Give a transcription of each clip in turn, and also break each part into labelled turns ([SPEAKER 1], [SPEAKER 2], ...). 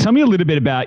[SPEAKER 1] tell me a little bit about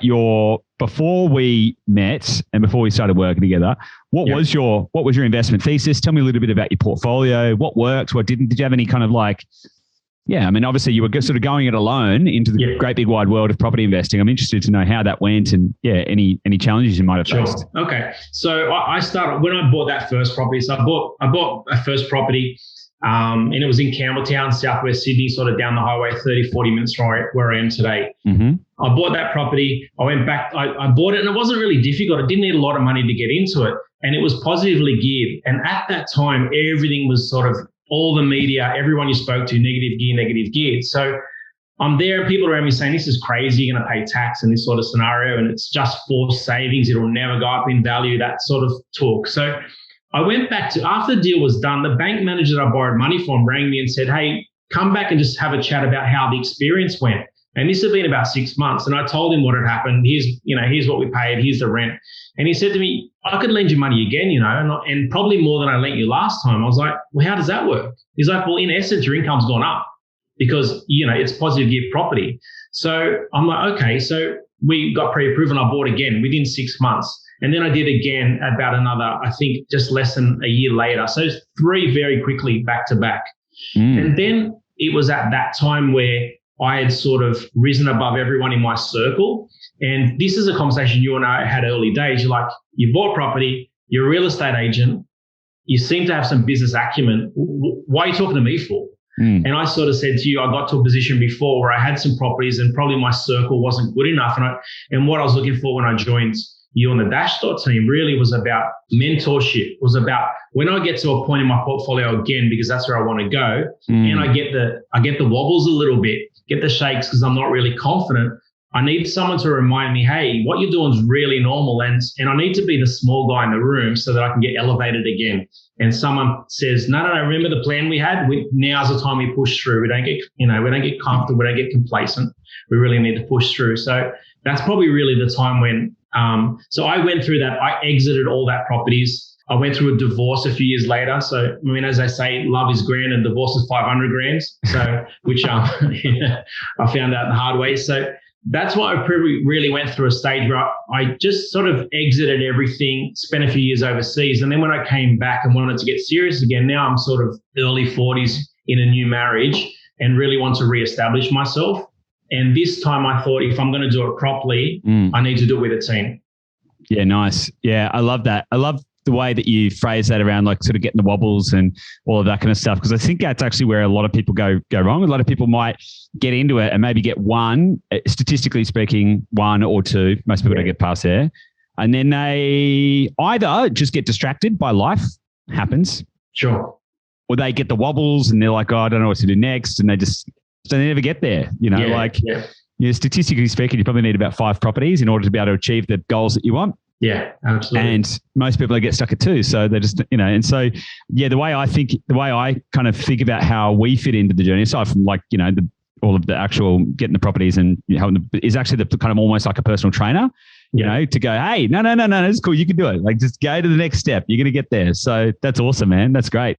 [SPEAKER 1] before we met and before we started working together, what was your investment thesis? Tell me a little bit about your portfolio, what worked, what didn't. Did you have any kind of obviously you were sort of going it alone into the great big wide world of property investing. I'm interested to know how that went and any challenges you might have faced.
[SPEAKER 2] Okay. So I started when I bought that first property. So I bought a first property and it was in Campbelltown, southwest Sydney, sort of down the highway, 30, 40 minutes from where I am today.
[SPEAKER 1] Mm-hmm.
[SPEAKER 2] I bought that property. I went back, I bought it and it wasn't really difficult. I didn't need a lot of money to get into it. And it was positively geared. And at that time, everything was sort of all the media, everyone you spoke to, negative gear. So I'm there and people around me saying, this is crazy, you're going to pay tax in this sort of scenario and it's just forced savings, it'll never go up in value, that sort of talk. So I went back to, after the deal was done, the bank manager that I borrowed money from rang me and said, hey, come back and just have a chat about how the experience went. And this had been about 6 months. And I told him what had happened. Here's what we paid. Here's the rent. And he said to me, I could lend you money again, and probably more than I lent you last time. I was like, well, how does that work? He's like, well, in essence, your income's gone up because, it's positive gear property. So I'm like, okay. So we got pre-approved and I bought again within 6 months. And then I did again about another, I think just less than a year later. So 3 very quickly back to back. And then it was at that time where I had sort of risen above everyone in my circle. And this is a conversation you and I had early days. You're like, you bought property, you're a real estate agent, you seem to have some business acumen. Why are you talking to me for? And I sort of said to you, I got to a position before where I had some properties and probably my circle wasn't good enough. And what I was looking for when I joined you on the Dashdot team really was about mentorship, was about when I get to a point in my portfolio again, because that's where I want to go, and I get the wobbles a little bit, get the shakes because I'm not really confident. I need someone to remind me, hey, what you're doing is really normal, and I need to be the small guy in the room so that I can get elevated again. And someone says, no, remember the plan we had? Now's the time we push through. We don't get comfortable, we don't get complacent. We really need to push through. So that's probably really the time when. So I went through that. I exited all that properties. I went through a divorce a few years later. So, as they say, love is grand and divorce is 500 grand. So, which I found out the hard way. So that's why I really went through a stage where I just sort of exited everything, spent a few years overseas. And then when I came back and wanted to get serious again, now I'm sort of early 40s in a new marriage and really want to reestablish myself. And this time I thought, if I'm going to do it properly, I need to do it with a team.
[SPEAKER 1] Yeah, nice. Yeah, I love that. I love the way that you phrase that around like sort of getting the wobbles and all of that kind of stuff. Because I think that's actually where a lot of people go wrong. A lot of people might get into it and maybe get one, statistically speaking, 1 or 2. Most people don't get past there. And then they either just get distracted by life, happens.
[SPEAKER 2] Sure.
[SPEAKER 1] Or they get the wobbles and they're like, oh, I don't know what to do next. And they never get there, statistically speaking, you probably need about 5 properties in order to be able to achieve the goals that you want.
[SPEAKER 2] Yeah, absolutely.
[SPEAKER 1] And most people get stuck at 2. So they're just, and so, the way I kind of think about how we fit into the journey, aside from all of the actual getting the properties and is actually the kind of almost like a personal trainer, to go, hey, no, it's cool. You can do it. Like just go to the next step. You're going to get there. So that's awesome, man. That's great.